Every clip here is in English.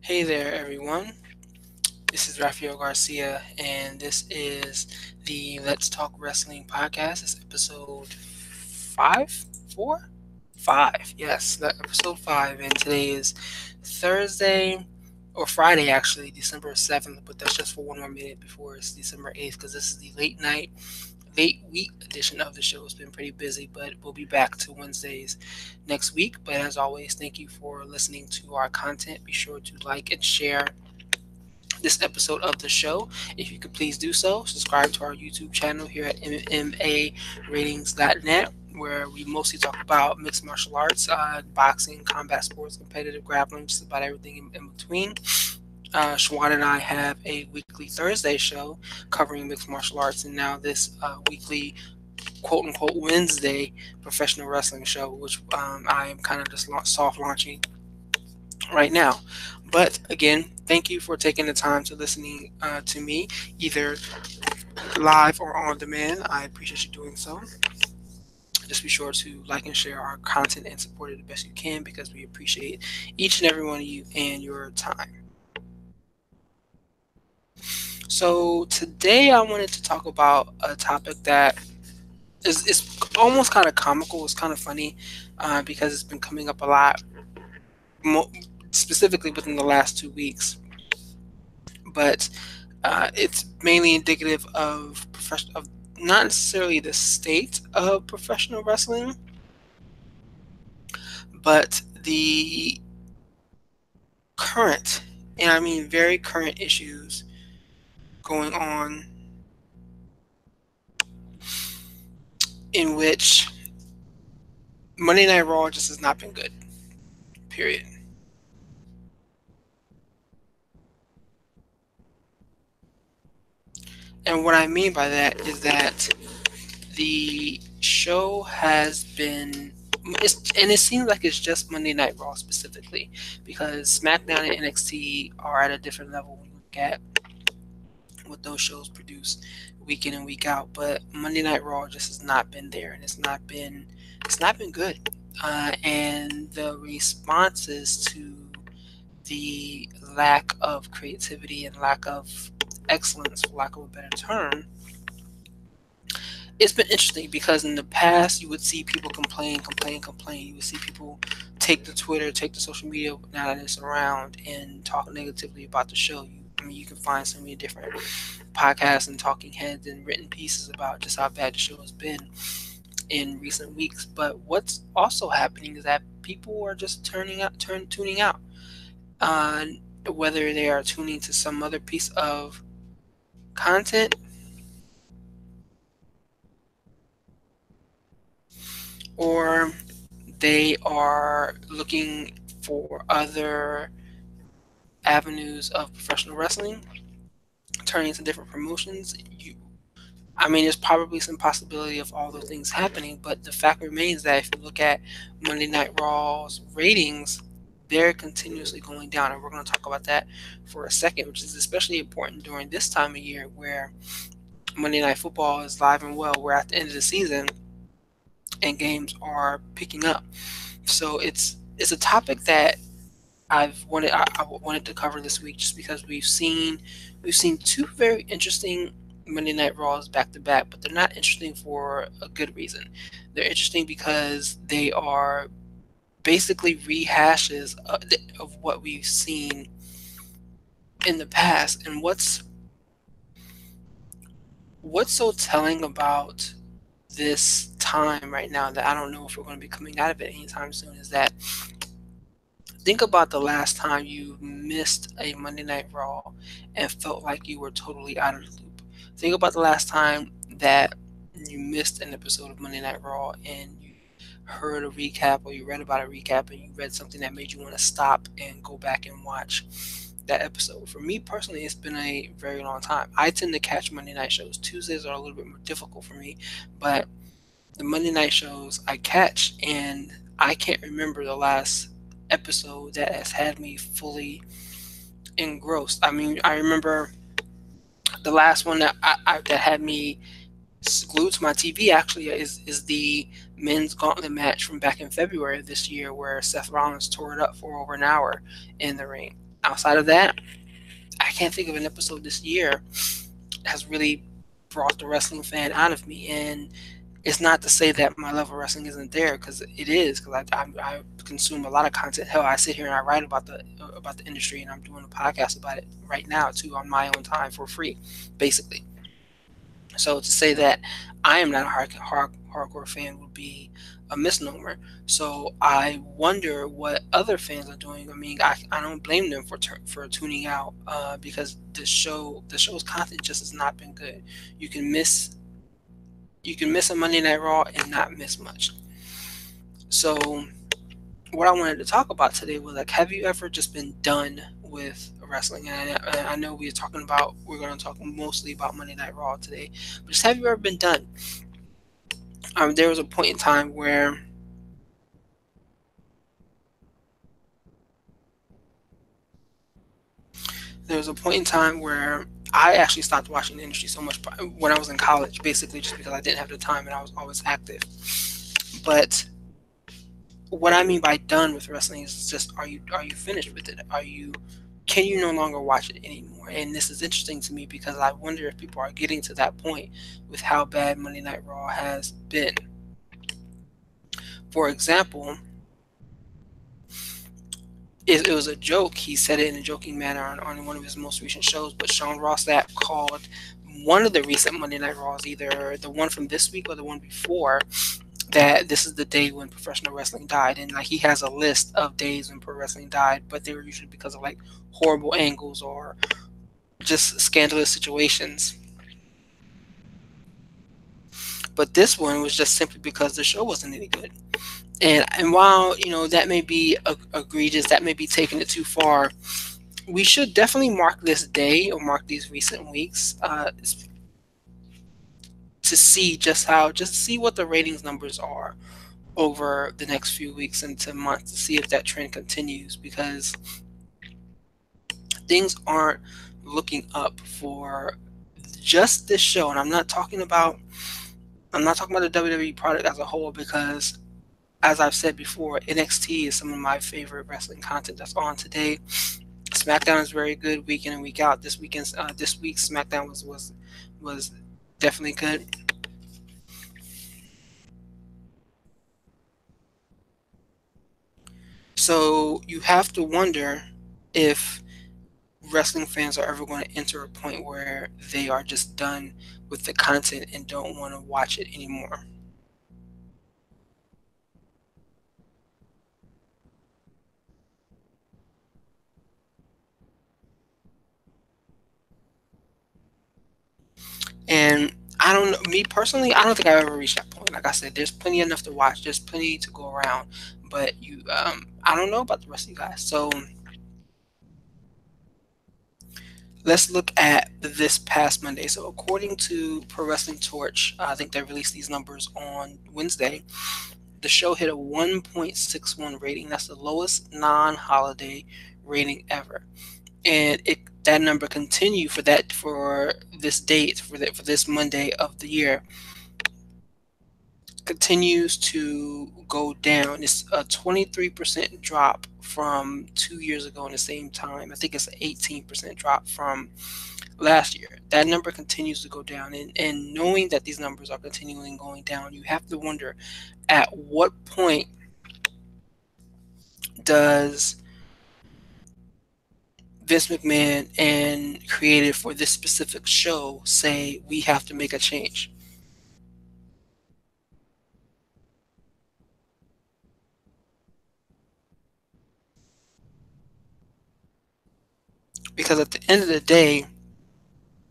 Hey there, everyone. This is Raphael Garcia, and this is the Let's Talk Wrestling podcast. It's episode five, four, five. Yes, episode five, and today is Thursday or Friday, actually, December 7th. But that's just for one more minute before it's December 8th, because this is the late week edition of the show. It's been pretty busy, but we'll be back to Wednesdays next week. But as always, thank you for listening to our content. Be sure to like and share this episode of the show. If you could please do so, subscribe to our YouTube channel here at MMAratings.net, where we mostly talk about mixed martial arts, boxing, combat sports, competitive grappling, just about everything in between. Shawan and I have a weekly Thursday show covering mixed martial arts, and now this weekly quote unquote Wednesday professional wrestling show, which I am kind of just soft launching right now. But again, thank you for taking the time to listening to me, either live or on demand. I appreciate you doing so. Just be sure to like and share our content and support it the best you can, because we appreciate each and every one of you and your time. So today I wanted to talk about a topic that is almost kind of comical. It's kind of funny because it's been coming up a lot, mo- specifically within the last 2 weeks. But it's mainly indicative of of not necessarily the state of professional wrestling, but the current, and I mean very current issues going on, in which Monday Night Raw just has not been good. Period. And what I mean by that is that the show has been, and it seems like it's just Monday Night Raw specifically, because SmackDown and NXT are at a different level when you look at what those shows produce week in and week out. But Monday Night Raw just has not been there, and it's not been good. And the responses to the lack of creativity and lack of excellence, for lack of a better term, it's been interesting, because in the past you would see people complain. You would see people take the Twitter, take the social media now that it's around, and talk negatively about the show. I mean, you can find so many different podcasts and talking heads and written pieces about just how bad the show has been in recent weeks. But what's also happening is that people are just tuning out. Uh, Whether they are tuning to some other piece of content, or they are looking for other avenues of professional wrestling, turning to different promotions. I mean, there's probably some possibility of all those things happening, but the fact remains that if you look at Monday Night Raw's ratings, they're continuously going down, and we're going to talk about that for a second, which is especially important during this time of year where Monday Night Football is live and well. We're at the end of the season, and games are picking up. So it's a topic that I wanted to cover this week, just because we've seen two very interesting Monday Night Raws back to back, but they're not interesting for a good reason. They're interesting because they are basically rehashes of what we've seen in the past. And what's so telling about this time right now, that I don't know if we're going to be coming out of it anytime soon, is that think about the last time you missed a Monday Night Raw and felt like you were totally out of the loop. Think about the last time that you missed an episode of Monday Night Raw and you heard a recap, or you read about a recap, and you read something that made you want to stop and go back and watch that episode. For me personally, it's been a very long time. I tend to catch Monday night shows. Tuesdays are a little bit more difficult for me, but the Monday night shows I catch, and I can't remember the last episode that has had me fully engrossed. I mean, I remember the last one that had me glued to my TV actually is the men's gauntlet match from back in February of this year, where Seth Rollins tore it up for over an hour in the ring. Outside of that, I can't think of an episode this year that has really brought the wrestling fan out of me. And it's not to say that my love of wrestling isn't there, because it is. Because I consume a lot of content. Hell, I sit here and I write about the industry, and I'm doing a podcast about it right now too on my own time for free, basically. So to say that I am not a hardcore fan would be a misnomer. So I wonder what other fans are doing. I mean, I don't blame them for tuning out, because the show's content just has not been good. You can miss you can miss a Monday Night Raw and not miss much. So what I wanted to talk about today was, like, have you ever just been done with wrestling? And I know we're going to talk mostly about Monday Night Raw today, but just have you ever been done? There was a point in time where I actually stopped watching the industry so much when I was in college, basically just because I didn't have the time and I was always active. But what I mean by done with wrestling is just, are you finished with it? Can you no longer watch it anymore? And this is interesting to me because I wonder if people are getting to that point with how bad Monday Night Raw has been. For example, it was a joke. He said it in a joking manner on one of his most recent shows, but Sean Ross Sapp called one of the recent Monday Night Raws, either the one from this week or the one before, that this is the day when professional wrestling died. And like, he has a list of days when pro wrestling died, but they were usually because of like horrible angles or just scandalous situations. But this one was just simply because the show wasn't any good. And while that may be egregious, that may be taking it too far, we should definitely mark this day or mark these recent weeks, to see just see what the ratings numbers are over the next few weeks into months, to see if that trend continues, because things aren't looking up for just this show. And I'm not talking about the WWE product as a whole, because as I've said before, NXT is some of my favorite wrestling content that's on today. SmackDown is very good week in and week out. This week's SmackDown was definitely good. So you have to wonder if wrestling fans are ever going to enter a point where they are just done with the content and don't want to watch it anymore. And I don't know, me personally, I don't think I've ever reached that point. Like I said, there's plenty enough to watch, there's plenty to go around, but I don't know about the rest of you guys. So let's look at this past Monday. So according to Pro Wrestling Torch, I think they released these numbers on Wednesday. The show hit a 1.61 rating. That's the lowest non-holiday rating ever, and that number continued for this date, for this Monday of the year, continues to go down. It's a 23% drop from 2 years ago in the same time. I think it's an 18% drop from last year. That number continues to go down. And knowing that these numbers are continually going down, you have to wonder, at what point does Vince McMahon and creative for this specific show say we have to make a change? Because at the end of the day,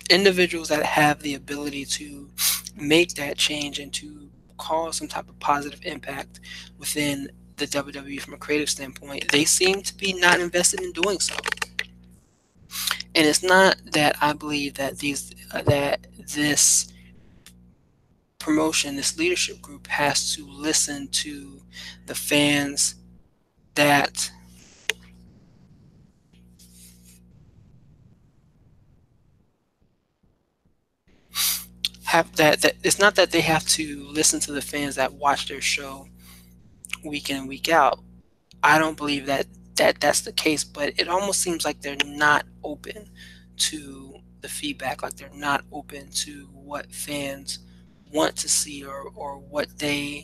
individuals that have the ability to make that change and to cause some type of positive impact within the WWE from a creative standpoint, they seem to be not invested in doing so. And it's not that I believe that this promotion, this leadership group, has to listen to the fans that that it's not that they have to listen to the fans that watch their show week in and week out. I don't believe that that's the case, but it almost seems like they're not open to the feedback, like they're not open to what fans want to see, or what they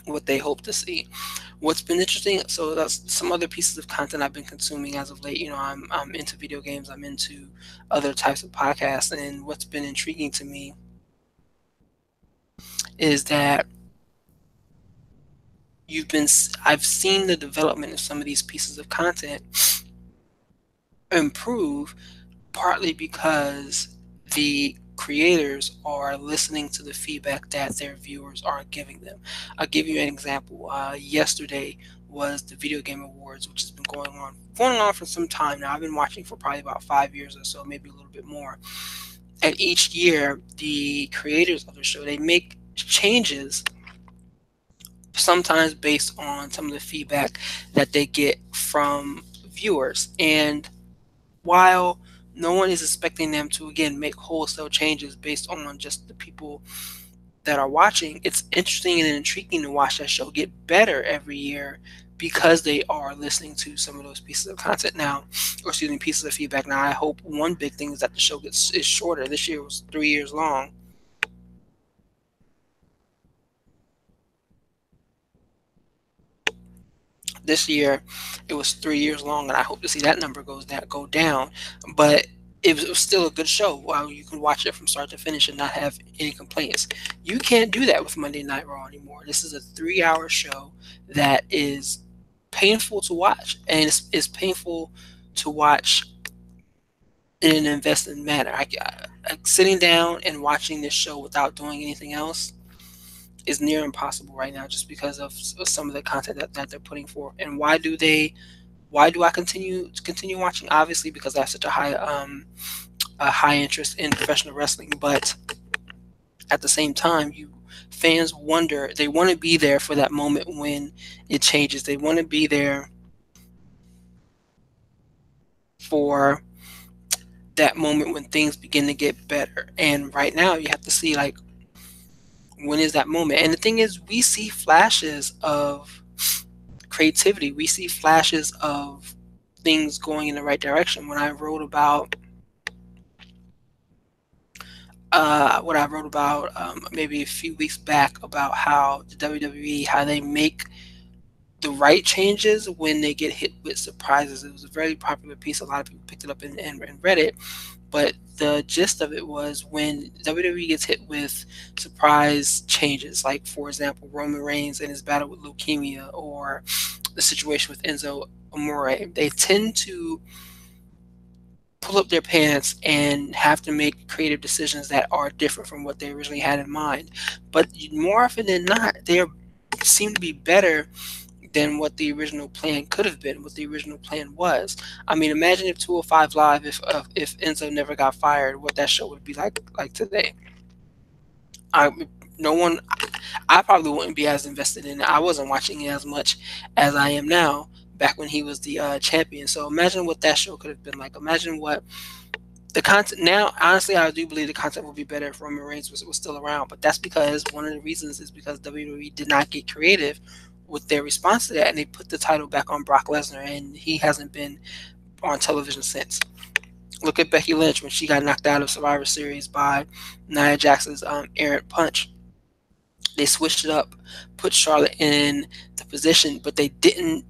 hope to see. What's been interesting, so that's some other pieces of content I've been consuming as of late. I'm into video games, I'm into other types of podcasts, and what's been intriguing to me is that I've seen the development of some of these pieces of content improve, partly because the creators are listening to the feedback that their viewers are giving them. I'll give you an example. Yesterday was the Video Game Awards, which has been going on for some time now. I've been watching for probably about 5 years or so, maybe a little bit more. And each year, the creators of the show, they make changes, sometimes based on some of the feedback that they get from viewers. And while no one is expecting them to, again, make wholesale changes based on just the people that are watching, it's interesting and intriguing to watch that show get better every year, because they are listening to some of those pieces of content now, or excuse me, pieces of feedback. Now, I hope one big thing is that the show is shorter. This year was 3 years long. This year, it was 3 years long, and I hope to see that number go down. But it was still a good show. While you can watch it from start to finish and not have any complaints. You can't do that with Monday Night Raw anymore. This is a 3-hour show that is painful to watch, and it's painful to watch in an invested manner. Sitting down and watching this show without doing anything else is near impossible right now, just because of some of the content that they're putting forth. And why do I continue watching? Obviously, because I have such a high interest in professional wrestling. But at the same time, fans wonder, they want to be there for that moment when it changes. They want to be there for that moment when things begin to get better. And right now, you have to see, like, when is that moment? And the thing is, we see flashes of creativity. We see flashes of things going in the right direction. When I wrote about maybe a few weeks back, about how the WWE, how they make the right changes when they get hit with surprises. It was a very popular piece. A lot of people picked it up and read it. But the gist of it was, when WWE gets hit with surprise changes, like, for example, Roman Reigns and his battle with leukemia, or the situation with Enzo Amore, they tend to pull up their pants and have to make creative decisions that are different from what they originally had in mind. But more often than not, seem to be better than what the original plan could have been, what the original plan was. I mean, imagine if 205 Live, if Enzo never got fired, what that show would be like today. I no one, I probably wouldn't be as invested in it. I wasn't watching it as much as I am now, back when he was the champion. So imagine what that show could have been like. Imagine what the content now. Honestly, I do believe the content would be better if Roman Reigns was still around. But that's because one of the reasons is because WWE did not get creative with their response to that, and they put the title back on Brock Lesnar, and he hasn't been on television since. Look at Becky Lynch when she got knocked out of Survivor Series by Nia Jax's errant punch. They switched it up, put Charlotte in the position, but they didn't.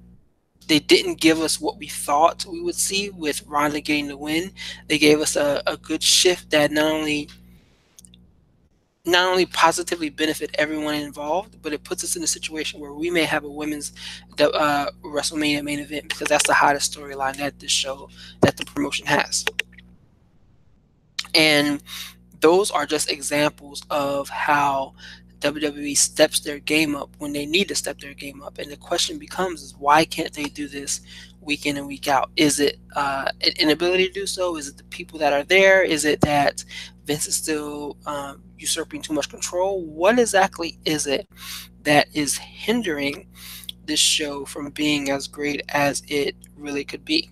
They didn't give us what we thought we would see with Ronda getting the win. They gave us a good shift that not only positively benefit everyone involved, but it puts us in a situation where we may have a women's WrestleMania main event, because that's the hottest storyline that the promotion has. And those are just examples of how WWE steps their game up when they need to step their game up. And the question becomes, is why can't they do this week in and week out? Is it an inability to do so? Is it the people that are there? Is it that Vince is still usurping too much control? What exactly is it that is hindering this show from being as great as it really could be?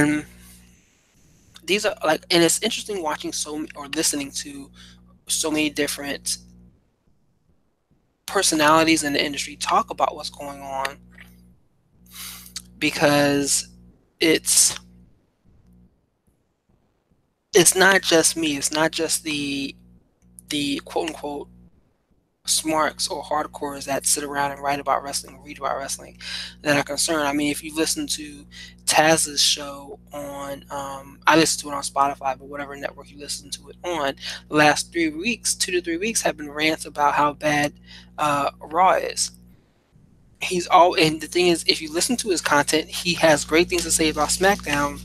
And these are like, and it's interesting watching or listening to so many different personalities in the industry talk about what's going on, because it's it's not just me. It's not just the quote unquote smarks or hardcores that sit around and write about wrestling, read about wrestling, that are concerned. I mean, if you listen to Taz's show on, I listen to it on Spotify, but whatever network you listen to it on, the last 3 weeks, 2 to 3 weeks, have been rants about how bad Raw is. And the thing is, if you listen to his content, he has great things to say about SmackDown,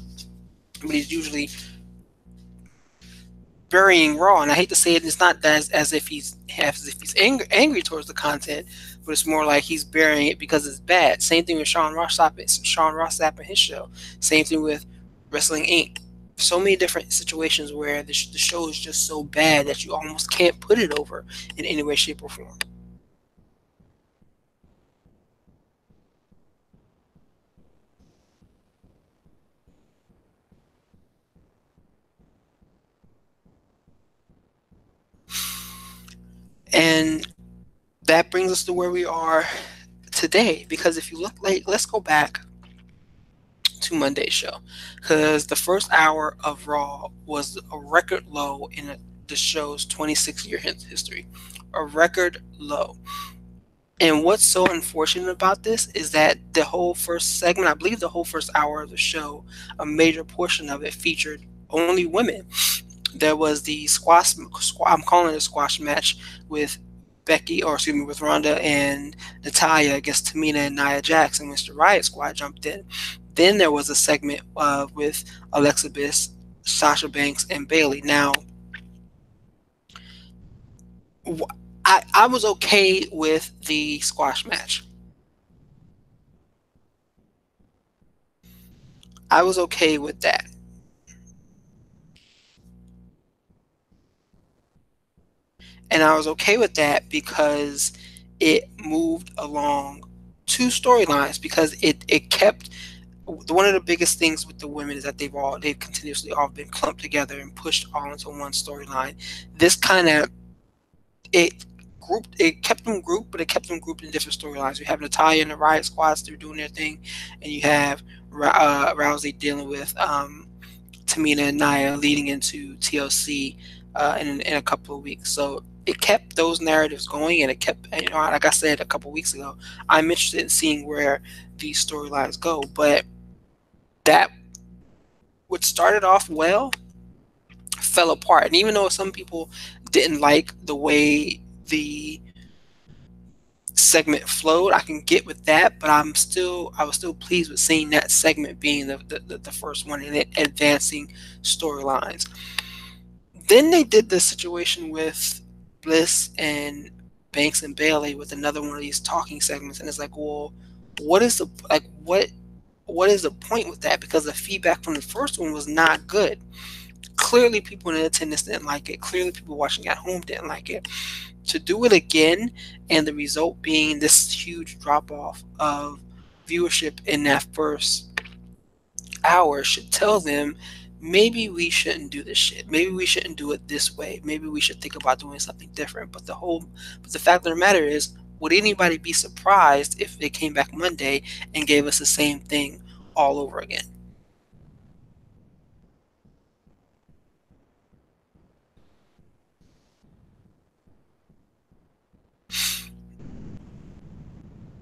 but he's usually burying Raw. And I hate to say it, it's not as if he's angry towards the content, but it's more like he's burying it because it's bad. Same thing with Sean Ross Sapp and his show. Same thing with Wrestling Inc. So many different situations where the show is just so bad that you almost can't put it over in any way, shape, or form. And that brings us to where we are today. Because if you look, like, let's go back to Monday's show, because the first hour of Raw was a record low in the show's 26-year history, a record low. And what's so unfortunate about this is that the whole first segment, I believe the whole first hour of the show, a major portion of it featured only women. There was the I'm calling it a squash match with with Ronda and Natalia against Tamina and Nia Jax, and Mr. Riot Squad jumped in. Then there was a segment with Alexa Bliss, Sasha Banks, and Bayley. Now, I was okay with the squash match. I was okay with that. And I was okay with that because it moved along two storylines, because it kept one of the biggest things with the women is that they've continuously all been clumped together and pushed all into one storyline. This kind of it kept them grouped, but it kept them grouped in different storylines. You have Natalia and the Riot Squads, they're doing their thing, and you have Rousey dealing with Tamina and Nia leading into TLC in a couple of weeks. So it kept those narratives going, and it kept, like I said a couple of weeks ago, I'm interested in seeing where these storylines go. But that, what started off well, fell apart. And even though some people didn't like the way the segment flowed, I can get with that, but I was still pleased with seeing that segment being the first one and it advancing storylines. Then they did the situation with Bliss and Banks and Bayley with another one of these talking segments, and it's like, well, what is the point with that? Because the feedback from the first one was not good. Clearly, people in attendance didn't like it. Clearly, people watching at home didn't like it. To do it again, and the result being this huge drop off of viewership in that first hour, should tell them, maybe we shouldn't do this shit. Maybe we shouldn't do it this way. Maybe we should think about doing something different. But the fact of the matter is, would anybody be surprised if they came back Monday and gave us the same thing all over again?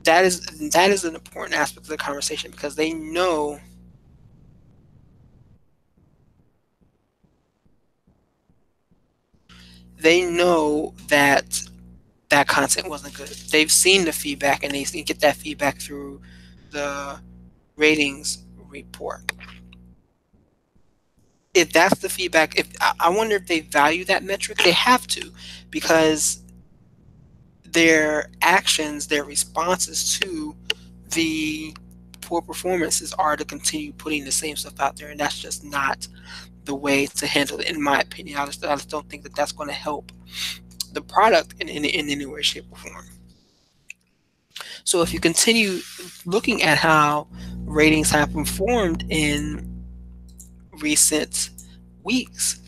That is an important aspect of the conversation, because they know that that content wasn't good. They've seen the feedback, and they get that feedback through the ratings report. If that's the feedback, if I wonder if they value that metric, they have to, because their actions, their responses to the poor performances are to continue putting the same stuff out there, and that's just not the way to handle it, in my opinion. I just don't think that that's going to help the product in any way, shape, or form. So if you continue looking at how ratings have performed in recent weeks.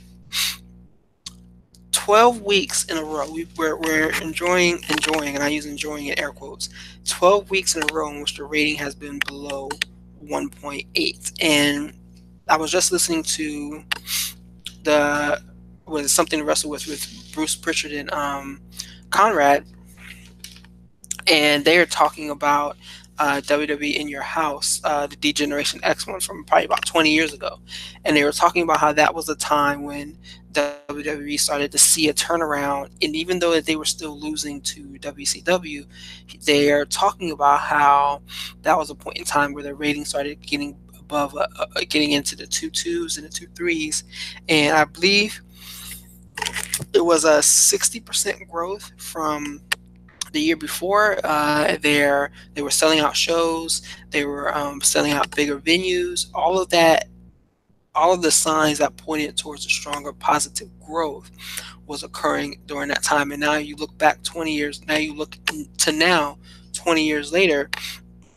12 weeks in a row. We're enjoying, and I use enjoying in air quotes, 12 weeks in a row in which the rating has been below 1.8. And I was just listening to the, was something to wrestle with Bruce Pritchard and Conrad, and they are talking about WWE in Your House, the D-Generation X one from probably about 20 years ago. And they were talking about how that was a time when WWE started to see a turnaround. And even though they were still losing to WCW, they are talking about how that was a point in time where their ratings started getting above, getting into the 2.2s and the 2.3s. And I believe it was a 60% growth from the year before. They were selling out shows, they were selling out bigger venues, all of that, all of the signs that pointed towards a stronger positive growth was occurring during that time. And now you look back 20 years, now you look to now 20 years later,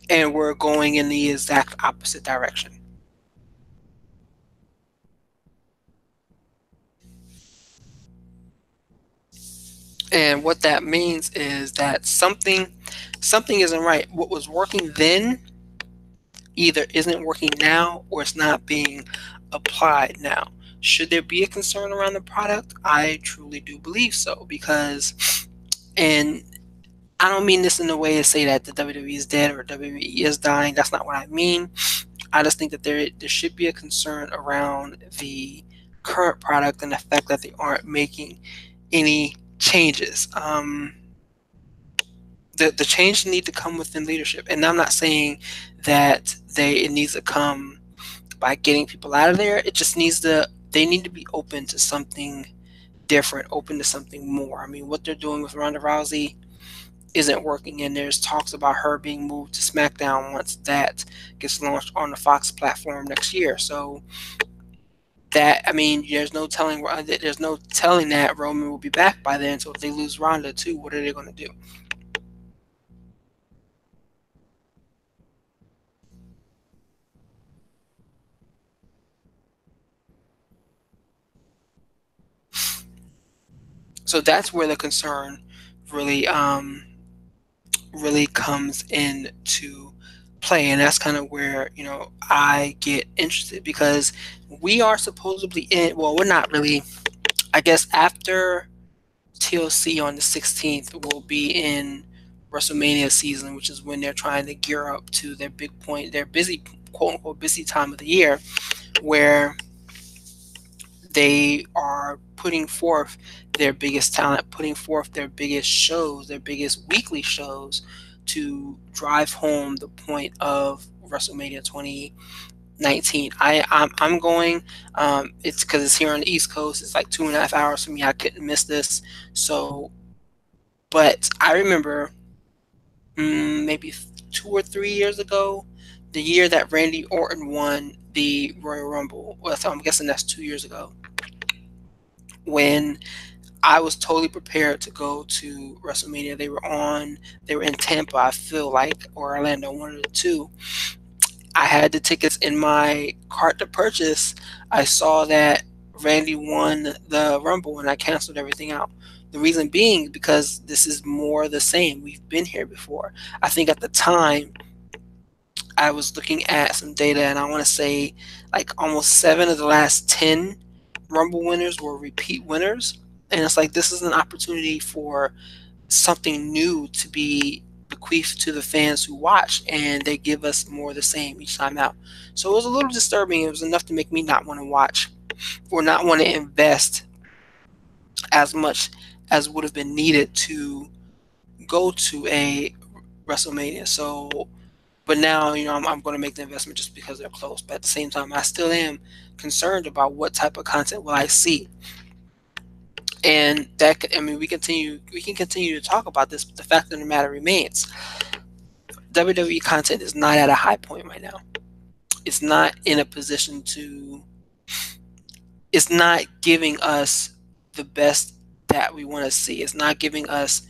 and we're going in the exact opposite direction. And what that means is that something isn't right. What was working then either isn't working now, or it's not being applied now. Should there be a concern around the product? I truly do believe so, because, and I don't mean this in a way to say that the WWE is dead or WWE is dying. That's not what I mean. I just think that there should be a concern around the current product and the fact that they aren't making any changes. The change need to come within leadership, and I'm not saying that it needs to come by getting people out of there. It just needs to, they need to be open to something different, open to something more. I mean, what they're doing with Ronda Rousey isn't working, and there's talks about her being moved to SmackDown once that gets launched on the Fox platform next year. So that, I mean, there's no telling that Roman will be back by then. So if they lose Ronda too, what are they going to do? So that's where the concern really really comes into play, and that's kind of where, I get interested, because we are supposedly in, well, we're not really, I guess after TLC on the 16th, we'll be in WrestleMania season, which is when they're trying to gear up to their big point, their busy, quote unquote, busy time of the year, where they are putting forth their biggest talent, putting forth their biggest shows, their biggest weekly shows, to drive home the point of WrestleMania 2019. I'm going. It's because it's here on the East Coast. It's like 2.5 hours for me. I couldn't miss this. So, but I remember maybe 2 or 3 years ago, the year that Randy Orton won the Royal Rumble. Well, so I'm guessing that's 2 years ago, when I was totally prepared to go to WrestleMania. They were in Tampa, I feel like, or Orlando, one of the two. I had the tickets in my cart to purchase. I saw that Randy won the Rumble, and I canceled everything out. The reason being because this is more the same. We've been here before. I think at the time I was looking at some data, and I want to say like almost 7 of the last 10 Rumble winners were repeat winners. And it's like, this is an opportunity for something new to be bequeathed to the fans who watch, and they give us more of the same each time out. So it was a little disturbing. It was enough to make me not want to watch, or not want to invest as much as would have been needed to go to a WrestleMania. So, but now, I'm going to make the investment just because they're close. But at the same time, I still am concerned about what type of content will I see. And that, I mean, we can continue to talk about this, but the fact of the matter remains, WWE content is not at a high point right now. It's not in a position to, it's not giving us the best that we want to see. It's not giving us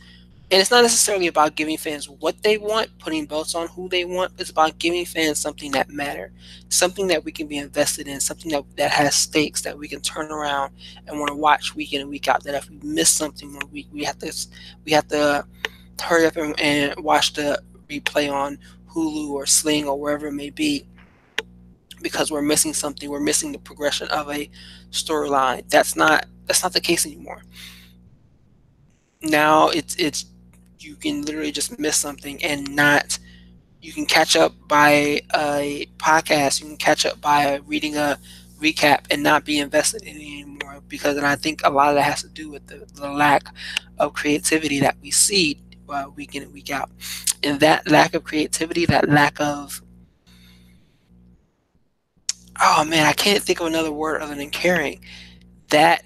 And it's not necessarily about giving fans what they want, putting belts on who they want. It's about giving fans something that matters, something that we can be invested in, something that has stakes that we can turn around and want to watch week in and week out. That if we miss something one week, we have to hurry up and watch the replay on Hulu or Sling or wherever it may be, because we're missing something. We're missing the progression of a storyline. That's not the case anymore. Now it's you can literally just miss something and not you can catch up by a podcast, you can catch up by reading a recap and not be invested in it anymore, because and I think a lot of that has to do with the lack of creativity that we see week in and week out. And that lack of creativity, that lack of, oh man, I can't think of another word other than caring, that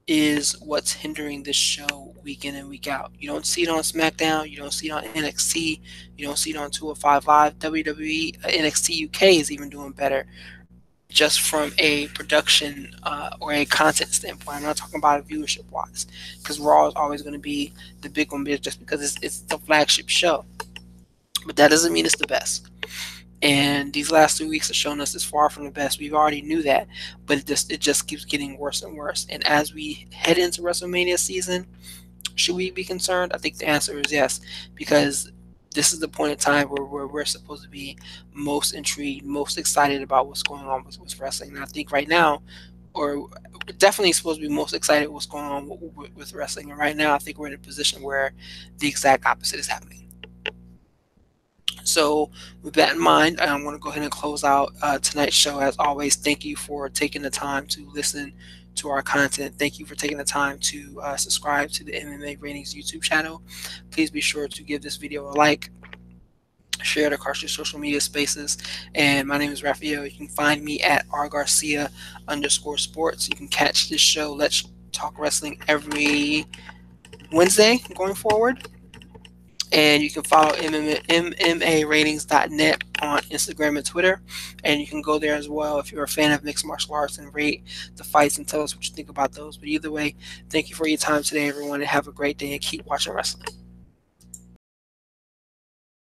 is what's hindering this show week in and week out. You don't see it on SmackDown. You don't see it on NXT. You don't see it on 205 Live. WWE NXT UK is even doing better, just from a production or a content standpoint. I'm not talking about it viewership wise, because Raw is always going to be the big one, just because it's the flagship show. But that doesn't mean it's the best. And these last 2 weeks have shown us it's far from the best. We already knew that, but it just keeps getting worse and worse. And as we head into WrestleMania season, should we be concerned? I think the answer is yes, because this is the point in time where we're supposed to be most intrigued, most excited about what's going on with wrestling. And I think right now, or we're definitely supposed to be most excited what's going on with wrestling. And right now, I think we're in a position where the exact opposite is happening. So, with that in mind, I want to go ahead and close out tonight's show. As always, thank you for taking the time to listen to our content. Thank you for taking the time to subscribe to the MMA Ratings YouTube channel. Please be sure to give this video a like, share it across your social media spaces. And my name is Raphael. You can find me at rgarcia_sports. You can catch this show, Let's Talk Wrestling, every Wednesday going forward. And you can follow MMAratings.net on Instagram and Twitter. And you can go there as well if you're a fan of mixed martial arts and rate the fights and tell us what you think about those. But either way, thank you for your time today, everyone, and have a great day and keep watching wrestling.